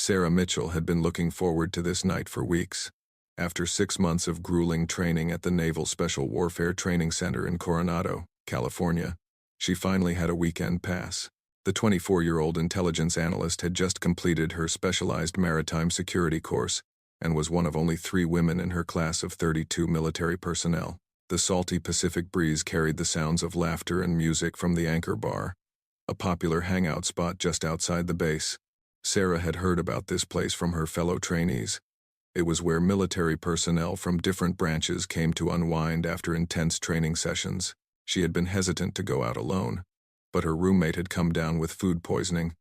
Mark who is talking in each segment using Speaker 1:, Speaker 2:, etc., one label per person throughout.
Speaker 1: Sarah Mitchell had been looking forward to this night for weeks. After 6 months of grueling training at the Naval Special Warfare Training Center in Coronado, California, she finally had a weekend pass. The 24-year-old intelligence analyst had just completed her specialized maritime security course and was one of only 3 women in her class of 32 military personnel. The salty Pacific breeze carried the sounds of laughter and music from the Anchor Bar, a popular hangout spot just outside the base. Sarah had heard about this place from her fellow trainees. It was where military personnel from different branches came to unwind after intense training sessions. She had been hesitant to go out alone, but her roommate had come down with food poisoning,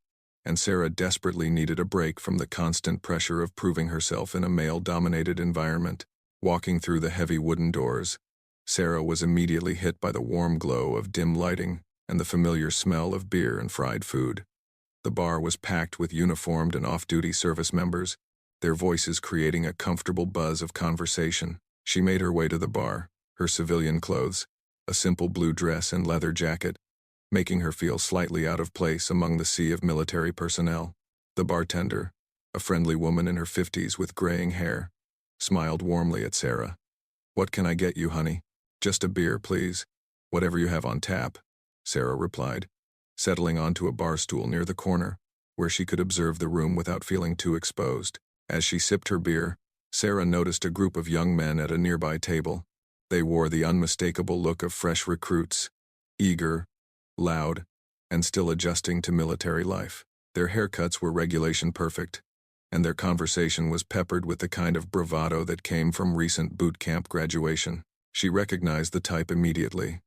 Speaker 1: and Sarah desperately needed a break from the constant pressure of proving herself in a male-dominated environment. Walking through the heavy wooden doors, Sarah was immediately hit by the warm glow of dim lighting and the familiar smell of beer and fried food. The bar was packed with uniformed and off-duty service members, their voices creating a comfortable buzz of conversation. She made her way to the bar, her civilian clothes, a simple blue dress and leather jacket, making her feel slightly out of place among the sea of military personnel. The bartender, a friendly woman in her 50s with graying hair, smiled warmly at Sarah. "What can I get you, honey?" "Just a beer, please. Whatever you have on tap," Sarah replied, settling onto a bar stool near the corner, where she could observe the room without feeling too exposed. As she sipped her beer, Sarah noticed a group of young men at a nearby table. They wore the unmistakable look of fresh recruits, eager, loud, and still adjusting to military life. Their haircuts were regulation perfect, and their conversation was peppered with the kind of bravado that came from recent boot camp graduation. She recognized the type immediately.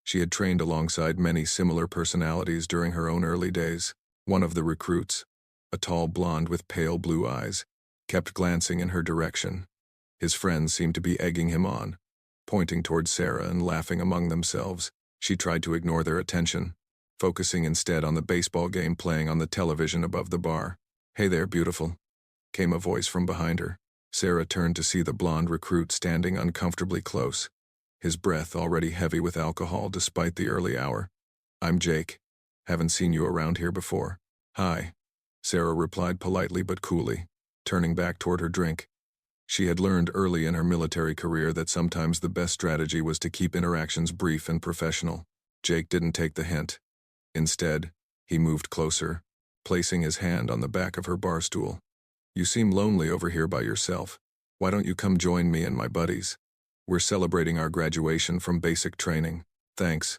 Speaker 1: She had trained alongside many similar personalities during her own early days. One of the recruits, a tall blonde with pale blue eyes, kept glancing in her direction. His friends seemed to be egging him on, pointing towards Sarah and laughing among themselves. She tried to ignore their attention, focusing instead on the baseball game playing on the television above the bar. "Hey there, beautiful," came a voice from behind her. Sarah turned to see the blonde recruit standing uncomfortably close, his breath already heavy with alcohol despite the early hour. "I'm Jake. Haven't seen you around here before." "Hi," Sarah replied politely but coolly, turning back toward her drink. She had learned early in her military career that sometimes the best strategy was to keep interactions brief and professional. Jake didn't take the hint. Instead, he moved closer, placing his hand on the back of her bar stool. "You seem lonely over here by yourself. Why don't you come join me and my buddies? We're celebrating our graduation from basic training." "Thanks,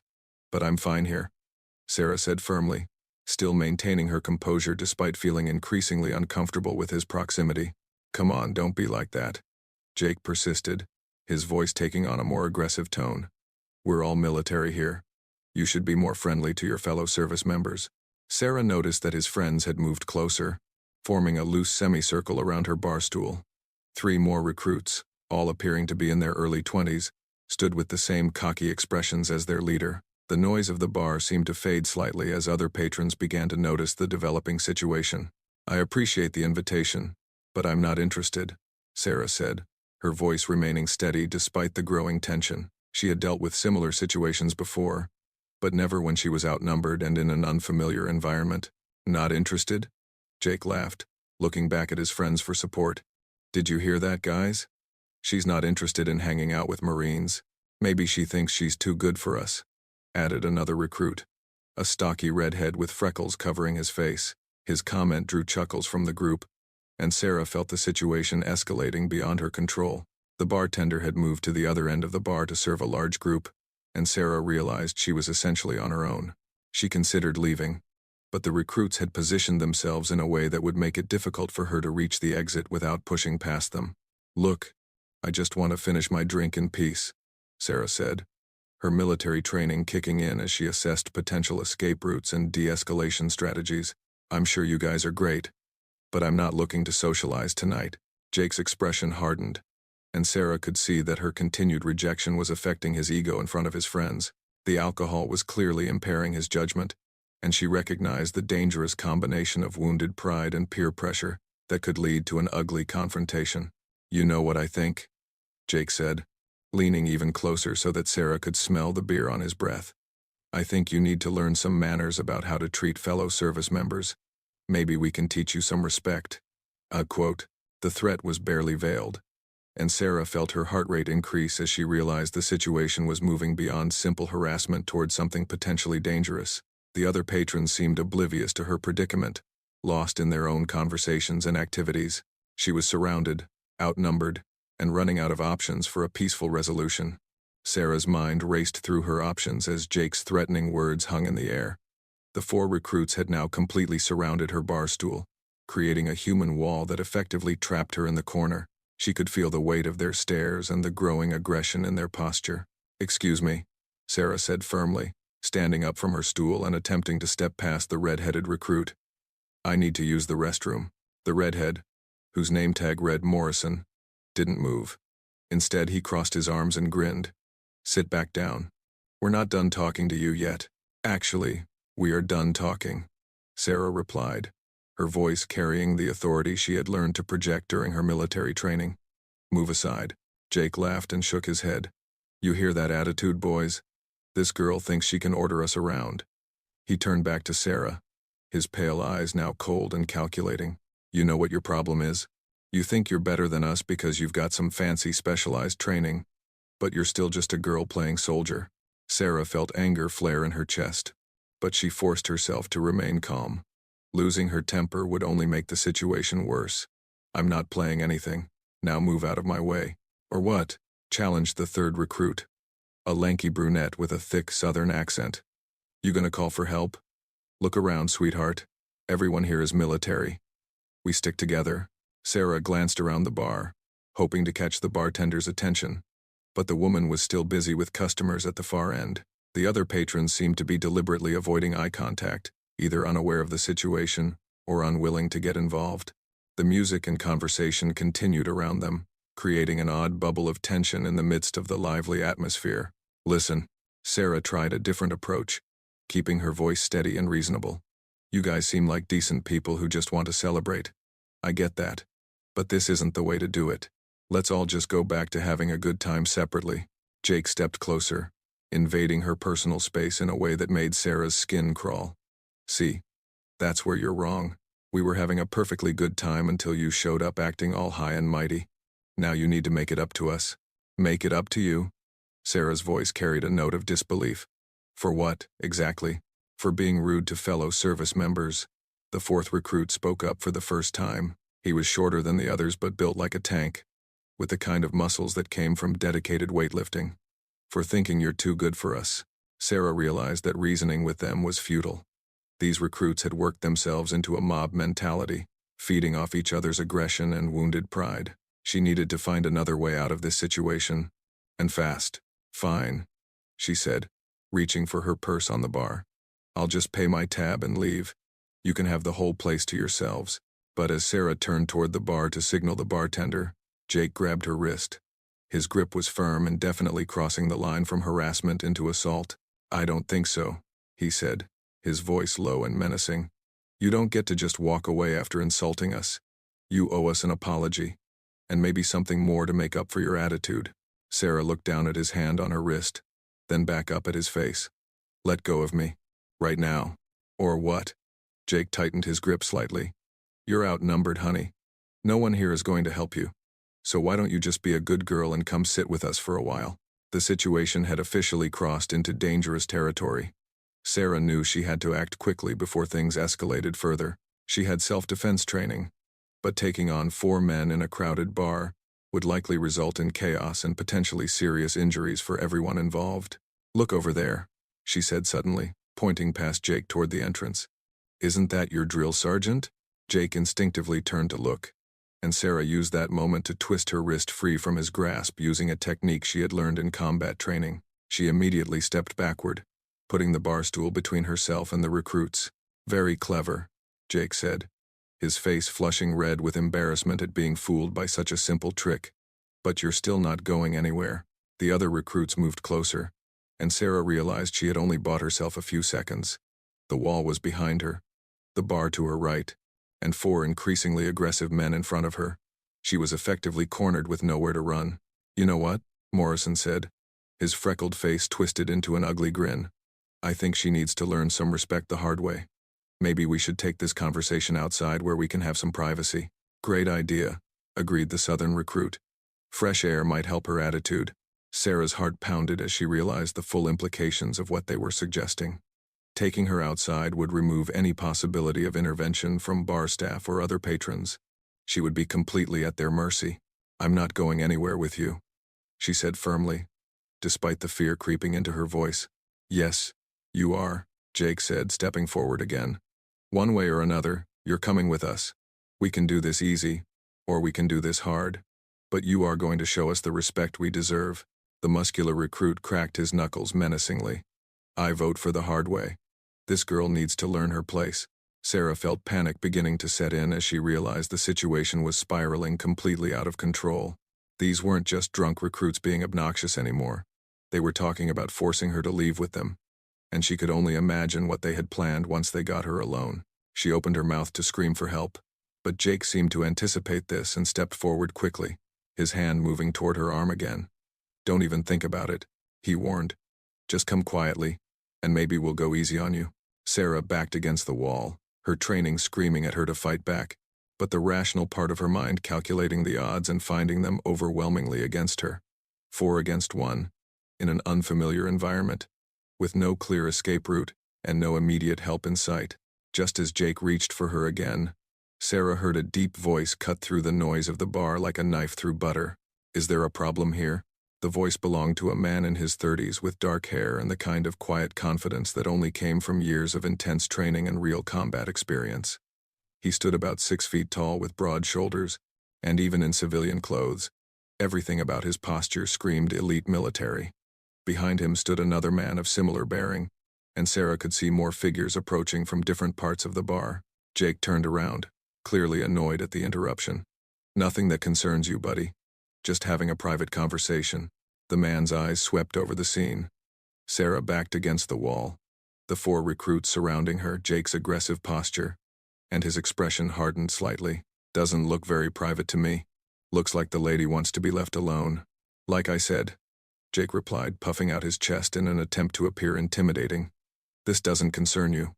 Speaker 1: but I'm fine here," Sarah said firmly, still maintaining her composure despite feeling increasingly uncomfortable with his proximity. "Come on, don't be like that," Jake persisted, his voice taking on a more aggressive tone. "We're all military here. You should be more friendly to your fellow service members." Sarah noticed that his friends had moved closer, forming a loose semicircle around her bar stool. 3 more recruits, all appearing to be in their early 20s, stood with the same cocky expressions as their leader. The noise of the bar seemed to fade slightly as other patrons began to notice the developing situation. "I appreciate the invitation, but I'm not interested," Sarah said, her voice remaining steady despite the growing tension. She had dealt with similar situations before, but never when she was outnumbered and in an unfamiliar environment. "Not interested?" Jake laughed, looking back at his friends for support. "Did you hear that, guys? She's not interested in hanging out with Marines. Maybe she thinks she's too good for us," added another recruit, a stocky redhead with freckles covering his face. His comment drew chuckles from the group, and Sarah felt the situation escalating beyond her control. The bartender had moved to the other end of the bar to serve a large group, and Sarah realized she was essentially on her own. She considered leaving, but the recruits had positioned themselves in a way that would make it difficult for her to reach the exit without pushing past them. "Look, I just want to finish my drink in peace," Sarah said, her military training kicking in as she assessed potential escape routes and de-escalation strategies. "I'm sure you guys are great, but I'm not looking to socialize tonight." Jake's expression hardened, and Sarah could see that her continued rejection was affecting his ego in front of his friends. The alcohol was clearly impairing his judgment, and she recognized the dangerous combination of wounded pride and peer pressure that could lead to an ugly confrontation. "You know what I think?" Jake said, leaning even closer so that Sarah could smell the beer on his breath. "I think you need to learn some manners about how to treat fellow service members. Maybe we can teach you some respect." Quote. The threat was barely veiled, and Sarah felt her heart rate increase as she realized the situation was moving beyond simple harassment toward something potentially dangerous. The other patrons seemed oblivious to her predicament, lost in their own conversations and activities. She was surrounded, outnumbered, and running out of options for a peaceful resolution. Sarah's mind raced through her options as Jake's threatening words hung in the air. The 4 recruits had now completely surrounded her bar stool, creating a human wall that effectively trapped her in the corner. She could feel the weight of their stares and the growing aggression in their posture. "Excuse me," Sarah said firmly, standing up from her stool and attempting to step past the red-headed recruit. "I need to use the restroom." The redhead, whose name tag read Morrison, didn't move. Instead, he crossed his arms and grinned. "Sit back down. We're not done talking to you yet." "Actually, we are done talking," Sarah replied, her voice carrying the authority she had learned to project during her military training. "Move aside." Jake laughed and shook his head. "You hear that attitude, boys? This girl thinks she can order us around." He turned back to Sarah, his pale eyes now cold and calculating. "You know what your problem is? You think you're better than us because you've got some fancy specialized training, but you're still just a girl playing soldier." Sarah felt anger flare in her chest, but she forced herself to remain calm. Losing her temper would only make the situation worse. "I'm not playing anything. Now move out of my way." "Or what?" challenged the 3rd recruit, a lanky brunette with a thick southern accent. "You gonna call for help? Look around, sweetheart. Everyone here is military. We stick together." Sarah glanced around the bar, hoping to catch the bartender's attention, but the woman was still busy with customers at the far end. The other patrons seemed to be deliberately avoiding eye contact, either unaware of the situation or unwilling to get involved. The music and conversation continued around them, creating an odd bubble of tension in the midst of the lively atmosphere. "Listen," Sarah tried a different approach, keeping her voice steady and reasonable. "You guys seem like decent people who just want to celebrate. I get that. But this isn't the way to do it. Let's all just go back to having a good time separately." Jake stepped closer, invading her personal space in a way that made Sarah's skin crawl. "See, that's where you're wrong. We were having a perfectly good time until you showed up acting all high and mighty. Now you need to make it up to us." "Make it up to you?" Sarah's voice carried a note of disbelief. "For what, exactly?" "For being rude to fellow service members." The 4th recruit spoke up for the first time. He was shorter than the others but built like a tank, with the kind of muscles that came from dedicated weightlifting. "For thinking you're too good for us." Sarah realized that reasoning with them was futile. These recruits had worked themselves into a mob mentality, feeding off each other's aggression and wounded pride. She needed to find another way out of this situation, and fast. "Fine," she said, reaching for her purse on the bar. "I'll just pay my tab and leave. You can have the whole place to yourselves." But as Sarah turned toward the bar to signal the bartender, Jake grabbed her wrist. His grip was firm and definitely crossing the line from harassment into assault. "I don't think so," he said, his voice low and menacing. "You don't get to just walk away after insulting us. You owe us an apology, and maybe something more to make up for your attitude." Sarah looked down at his hand on her wrist, then back up at his face. "Let go of me. Right now." "Or what?" Jake tightened his grip slightly. "You're outnumbered, honey. No one here is going to help you. So why don't you just be a good girl and come sit with us for a while?" The situation had officially crossed into dangerous territory. Sarah knew she had to act quickly before things escalated further. She had self-defense training, but taking on 4 men in a crowded bar would likely result in chaos and potentially serious injuries for everyone involved. "Look over there," she said suddenly, pointing past Jake toward the entrance. "Isn't that your drill sergeant?" Jake instinctively turned to look, and Sarah used that moment to twist her wrist free from his grasp using a technique she had learned in combat training. She immediately stepped backward, putting the bar stool between herself and the recruits. "Very clever," Jake said, his face flushing red with embarrassment at being fooled by such a simple trick. "But you're still not going anywhere." The other recruits moved closer, and Sarah realized she had only bought herself a few seconds. The wall was behind her, the bar to her right, and 4 increasingly aggressive men in front of her. She was effectively cornered with nowhere to run. "You know what?" Morrison said, his freckled face twisted into an ugly grin. "I think she needs to learn some respect the hard way. Maybe we should take this conversation outside where we can have some privacy." Great idea, agreed the Southern recruit. Fresh air might help her attitude. Sarah's heart pounded as she realized the full implications of what they were suggesting. Taking her outside would remove any possibility of intervention from bar staff or other patrons. She would be completely at their mercy. I'm not going anywhere with you, she said firmly, despite the fear creeping into her voice. Yes, you are, Jake said, stepping forward again. One way or another, you're coming with us. We can do this easy, or we can do this hard. But you are going to show us the respect we deserve. The muscular recruit cracked his knuckles menacingly. I vote for the hard way. This girl needs to learn her place. Sarah felt panic beginning to set in as she realized the situation was spiraling completely out of control. These weren't just drunk recruits being obnoxious anymore. They were talking about forcing her to leave with them, and she could only imagine what they had planned once they got her alone. She opened her mouth to scream for help, but Jake seemed to anticipate this and stepped forward quickly, his hand moving toward her arm again. Don't even think about it, he warned. Just come quietly, and maybe we'll go easy on you. Sarah backed against the wall, her training screaming at her to fight back, but the rational part of her mind calculating the odds and finding them overwhelmingly against her. 4 against 1, in an unfamiliar environment, with no clear escape route and no immediate help in sight. Just as Jake reached for her again, Sarah heard a deep voice cut through the noise of the bar like a knife through butter. Is there a problem here? The voice belonged to a man in his 30s with dark hair and the kind of quiet confidence that only came from years of intense training and real combat experience. He stood about 6 feet tall with broad shoulders, and even in civilian clothes, everything about his posture screamed elite military. Behind him stood another man of similar bearing, and Sarah could see more figures approaching from different parts of the bar. Jake turned around, clearly annoyed at the interruption. Nothing that concerns you, buddy. Just having a private conversation. The man's eyes swept over the scene. Sarah backed against the wall, the 4 recruits surrounding her, Jake's aggressive posture, and his expression hardened slightly. Doesn't look very private to me. Looks like the lady wants to be left alone. Like I said, Jake replied, puffing out his chest in an attempt to appear intimidating. This doesn't concern you.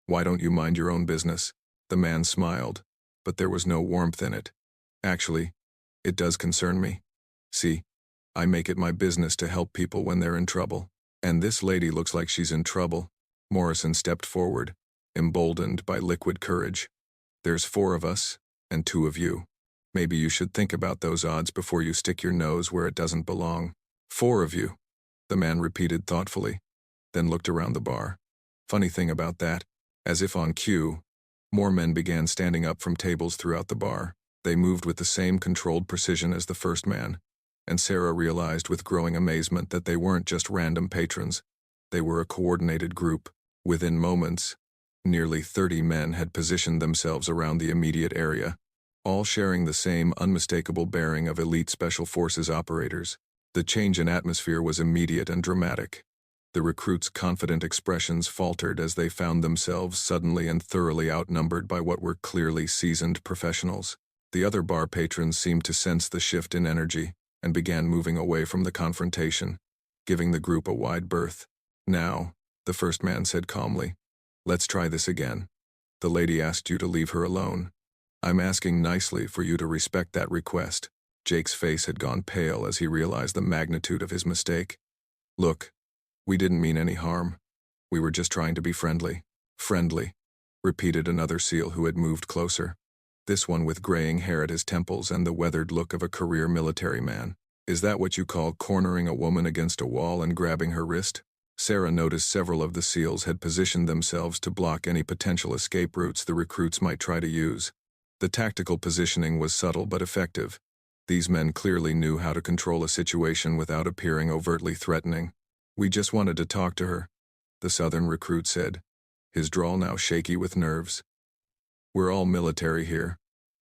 Speaker 1: Why don't you mind your own business? The man smiled, but there was no warmth in it. Actually, it does concern me. See, I make it my business to help people when they're in trouble. And this lady looks like she's in trouble. Morrison stepped forward, emboldened by liquid courage. There's 4 of us, and 2 of you. Maybe you should think about those odds before you stick your nose where it doesn't belong. 4 of you, the man repeated thoughtfully, then looked around the bar. Funny thing about that, as if on cue, more men began standing up from tables throughout the bar. They moved with the same controlled precision as the first man, and Sarah realized with growing amazement that they weren't just random patrons. They were a coordinated group. Within moments, nearly 30 men had positioned themselves around the immediate area, all sharing the same unmistakable bearing of elite special forces operators. The change in atmosphere was immediate and dramatic. The recruits' confident expressions faltered as they found themselves suddenly and thoroughly outnumbered by what were clearly seasoned professionals. The other bar patrons seemed to sense the shift in energy and began moving away from the confrontation, giving the group a wide berth. Now, the first man said calmly, let's try this again. The lady asked you to leave her alone. I'm asking nicely for you to respect that request. Jake's face had gone pale as he realized the magnitude of his mistake. Look, we didn't mean any harm. We were just trying to be friendly. Friendly, repeated another SEAL who had moved closer. This one with graying hair at his temples and the weathered look of a career military man. Is that what you call cornering a woman against a wall and grabbing her wrist? Sarah noticed several of the SEALs had positioned themselves to block any potential escape routes the recruits might try to use. The tactical positioning was subtle but effective. These men clearly knew how to control a situation without appearing overtly threatening. We just wanted to talk to her, the Southern recruit said, his drawl now shaky with nerves. We're all military here.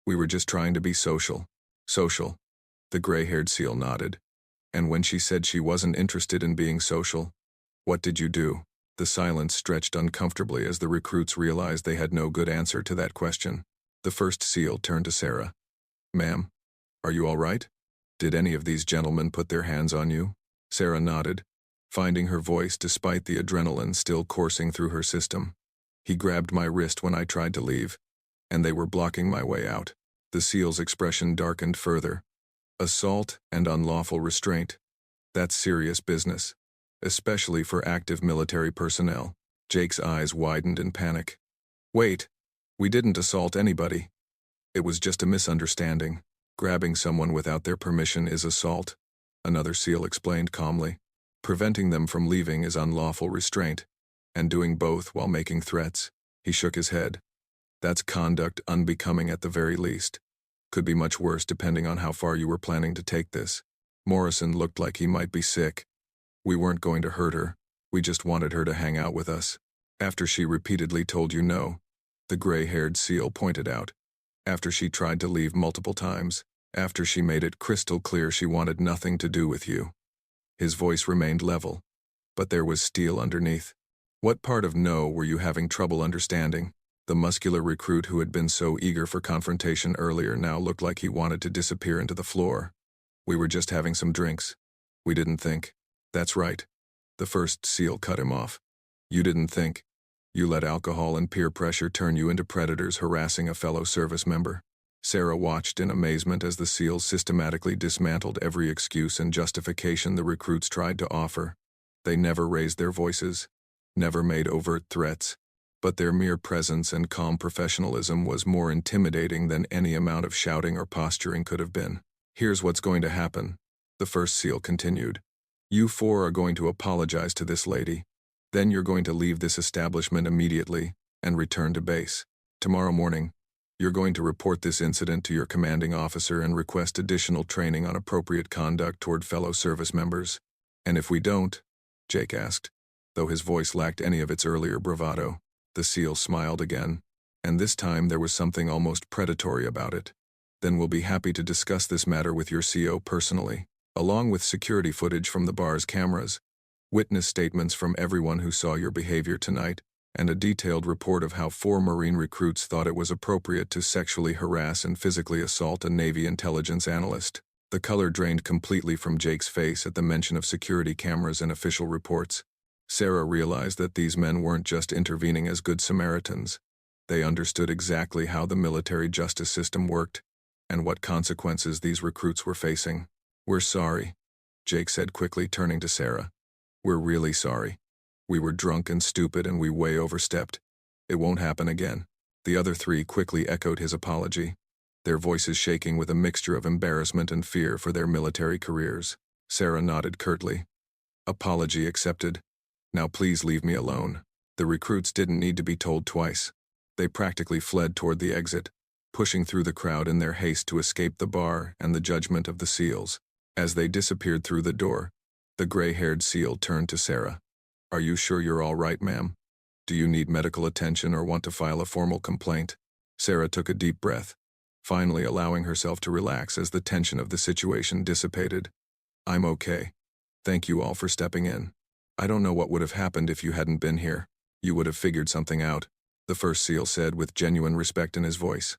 Speaker 1: We were just trying to be social. Social. The gray-haired SEAL nodded. And when she said she wasn't interested in being social, what did you do? The silence stretched uncomfortably as the recruits realized they had no good answer to that question. The first SEAL turned to Sarah. Ma'am, are you all right? Did any of these gentlemen put their hands on you? Sarah nodded, finding her voice despite the adrenaline still coursing through her system. He grabbed my wrist when I tried to leave, and they were blocking my way out. The SEAL's expression darkened further. Assault and unlawful restraint. That's serious business, especially for active military personnel. Jake's eyes widened in panic. Wait, we didn't assault anybody. It was just a misunderstanding. Grabbing someone without their permission is assault, another SEAL explained calmly. Preventing them from leaving is unlawful restraint, and doing both while making threats. He shook his head. That's conduct unbecoming at the very least. Could be much worse depending on how far you were planning to take this. Morrison looked like he might be sick. We weren't going to hurt her. We just wanted her to hang out with us. After she repeatedly told you no, the gray-haired SEAL pointed out. After she tried to leave multiple times. After she made it crystal clear she wanted nothing to do with you. His voice remained level, but there was steel underneath. What part of no were you having trouble understanding? The muscular recruit who had been so eager for confrontation earlier now looked like he wanted to disappear into the floor. We were just having some drinks. We didn't think. That's right. The first SEAL cut him off. You didn't think. You let alcohol and peer pressure turn you into predators harassing a fellow service member. Sarah watched in amazement as the SEALs systematically dismantled every excuse and justification the recruits tried to offer. They never raised their voices, never made overt threats, but their mere presence and calm professionalism was more intimidating than any amount of shouting or posturing could have been. Here's what's going to happen, the first SEAL continued. You four are going to apologize to this lady. Then you're going to leave this establishment immediately and return to base. Tomorrow morning, you're going to report this incident to your commanding officer and request additional training on appropriate conduct toward fellow service members. And if we don't, Jake asked, though his voice lacked any of its earlier bravado. The SEAL smiled again, and this time there was something almost predatory about it. Then we'll be happy to discuss this matter with your CO personally, along with security footage from the bar's cameras, witness statements from everyone who saw your behavior tonight, and a detailed report of how 4 Marine recruits thought it was appropriate to sexually harass and physically assault a Navy intelligence analyst. The color drained completely from Jake's face at the mention of security cameras and official reports. Sarah realized that these men weren't just intervening as good Samaritans. They understood exactly how the military justice system worked, and what consequences these recruits were facing. We're sorry, Jake said quickly, turning to Sarah. We're really sorry. We were drunk and stupid and we way overstepped. It won't happen again. The other 3 quickly echoed his apology, their voices shaking with a mixture of embarrassment and fear for their military careers. Sarah nodded curtly. Apology accepted. Now please leave me alone. The recruits didn't need to be told twice. They practically fled toward the exit, pushing through the crowd in their haste to escape the bar and the judgment of the SEALs. As they disappeared through the door, the gray-haired SEAL turned to Sarah. Are you sure you're all right, ma'am? Do you need medical attention or want to file a formal complaint? Sarah took a deep breath, finally allowing herself to relax as the tension of the situation dissipated. I'm okay. Thank you all for stepping in. I don't know what would have happened if you hadn't been here. You would have figured something out, the first SEAL said with genuine respect in his voice.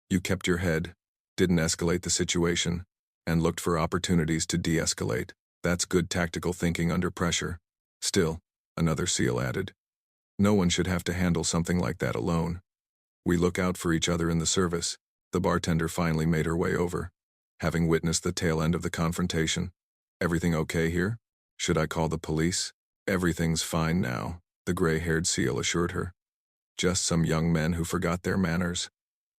Speaker 1: You kept your head, didn't escalate the situation, and looked for opportunities to de-escalate. That's good tactical thinking under pressure. Still, another SEAL added, no one should have to handle something like that alone. We look out for each other in the service. The bartender finally made her way over, having witnessed the tail end of the confrontation. Everything okay here? Should I call the police? Everything's fine now, the gray-haired SEAL assured her. Just some young men who forgot their manners.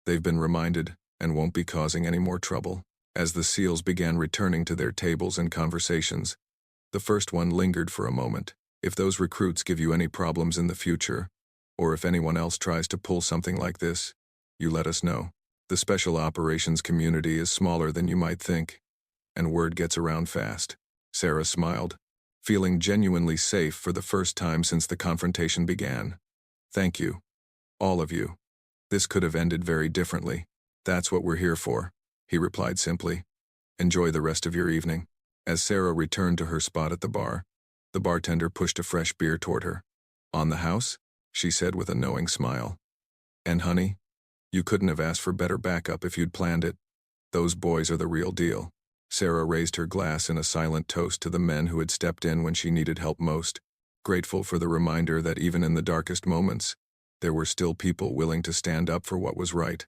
Speaker 1: They've been reminded and won't be causing any more trouble. As the SEALs began returning to their tables and conversations, the first one lingered for a moment. If those recruits give you any problems in the future, or if anyone else tries to pull something like this, you let us know. The special operations community is smaller than you might think, and word gets around fast. Sarah smiled, feeling genuinely safe for the first time since the confrontation began. Thank you. All of you. This could have ended very differently. That's what we're here for, he replied simply. Enjoy the rest of your evening. As Sarah returned to her spot at the bar, the bartender pushed a fresh beer toward her. On the house? She said with a knowing smile. And honey, you couldn't have asked for better backup if you'd planned it. Those boys are the real deal. Sarah raised her glass in a silent toast to the men who had stepped in when she needed help most, grateful for the reminder that even in the darkest moments, there were still people willing to stand up for what was right.